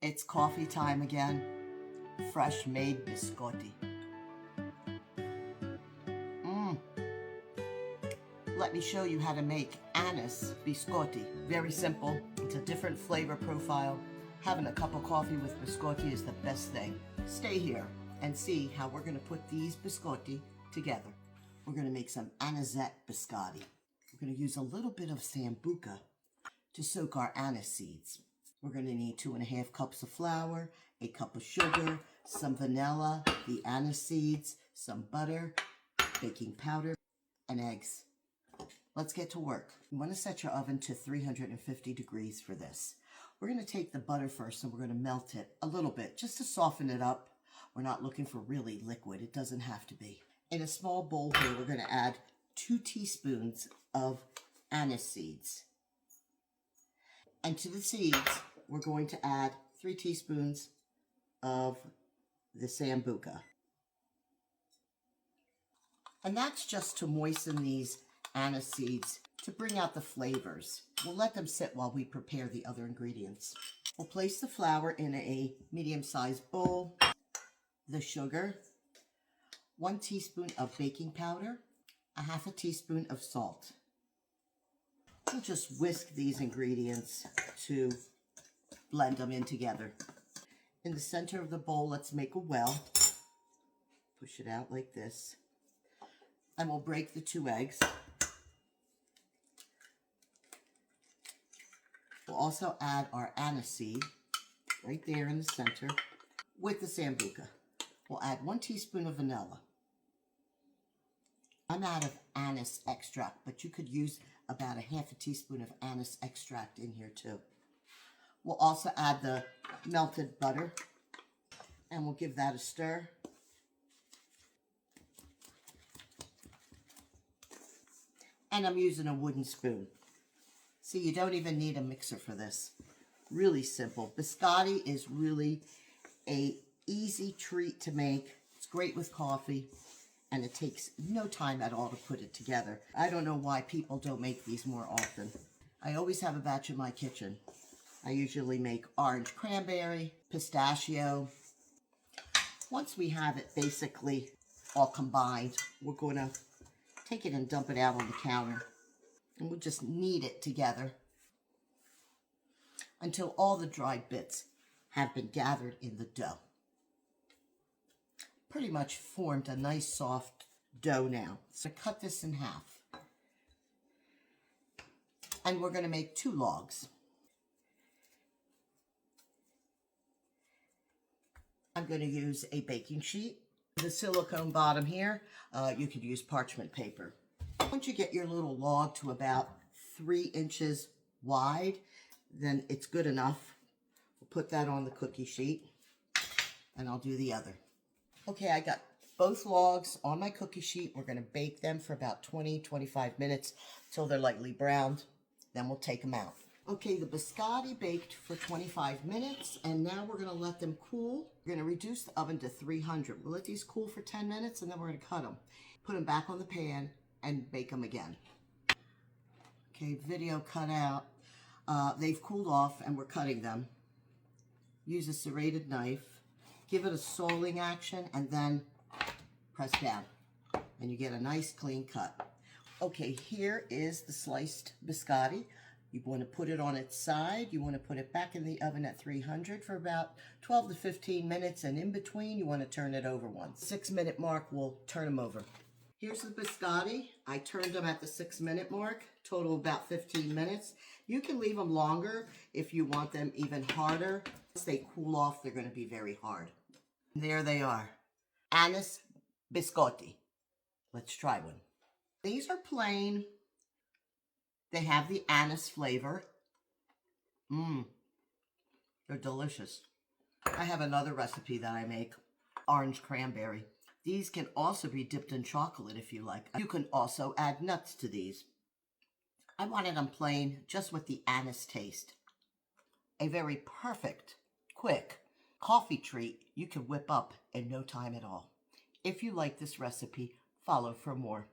It's coffee time again. Fresh made biscotti. Let me show you how to make ANISE BISCOTTI. Very simple. It's a different flavor profile. Having a cup of coffee with biscotti is the best thing. Stay here and see how we're going to put these biscotti together. We're going to make some ANISE biscotti. We're going to use a little bit of Sambuca to soak our anise seeds. We're going to need 2½ cups of flour, a cup of sugar, some vanilla, the anise seeds, some butter, baking powder, and eggs. Let's get to work. You want to set your oven to 350 degrees for this. We're going to take the butter first and we're going to melt it a little bit just to soften it up. We're not looking for really liquid. It doesn't have to be. In a small bowl here, we're going to add 2 teaspoons of anise seeds. And to the seeds, we're going to add 3 teaspoons of the Sambuca. And that's just to moisten these anise seeds to bring out the flavors. We'll let them sit while we prepare the other ingredients. We'll place the flour in a medium-sized bowl, the sugar, 1 teaspoon of baking powder, 1/2 teaspoon of salt. We'll just whisk these ingredients to blend them in together. In the center of the bowl, let's make a well. Push it out like this. And we'll break the 2 eggs. We'll also add our anise seed right there in the center with the Sambuca. We'll add 1 teaspoon of vanilla. I'm out of anise extract, but you could use about 1/2 teaspoon of anise extract in here too. We'll also add the melted butter and we'll give that a stir. And I'm using a wooden spoon. See, you don't even need a mixer for this. Really simple. Biscotti is really an easy treat to make. It's great with coffee, and it takes no time at all to put it together. I don't know why people don't make these more often. I always have a batch in my kitchen. I usually make orange cranberry, pistachio. Once we have it basically all combined, we're going to take it and dump it out on the counter. And we'll just knead it together until all the dried bits have been gathered in the dough. Pretty much formed a nice soft dough now. So cut this in half. And we're going to make 2 logs. I'm going to use a baking sheet. The silicone bottom here, you could use parchment paper. Once you get your little log to about 3 inches wide, then it's good enough. We'll put that on the cookie sheet, and I'll do the other. Okay, I got both logs on my cookie sheet. We're going to bake them for about 20-25 minutes till they're lightly browned. Then we'll take them out. Okay, the biscotti baked for 25 minutes, and now we're going to let them cool. We're going to reduce the oven to 300. We'll let these cool for 10 minutes, and then we're going to cut them. Put them back on the pan and bake them again. Okay, video cut out. They've cooled off, and we're cutting them. Use a serrated knife. Give it a soling action, and then press down. And you get a nice clean cut. Okay, here is the sliced biscotti. You want to put it on its side. You want to put it back in the oven at 300 for about 12 to 15 minutes. And in between, you want to turn it over once. 6-minute mark, we'll turn them over. Here's the biscotti. I turned them at the 6-minute mark. Total about 15 minutes. You can leave them longer if you want them even harder. Once they cool off, they're going to be very hard. And there they are. ANISE biscotti. Let's try one. These are plain. They have the anise flavor. They're delicious. I have another recipe that I make, orange cranberry. These can also be dipped in chocolate if you like. You can also add nuts to these. I wanted them plain, just with the anise taste. A very perfect, quick coffee treat you can whip up in no time at all. If you like this recipe, follow for more.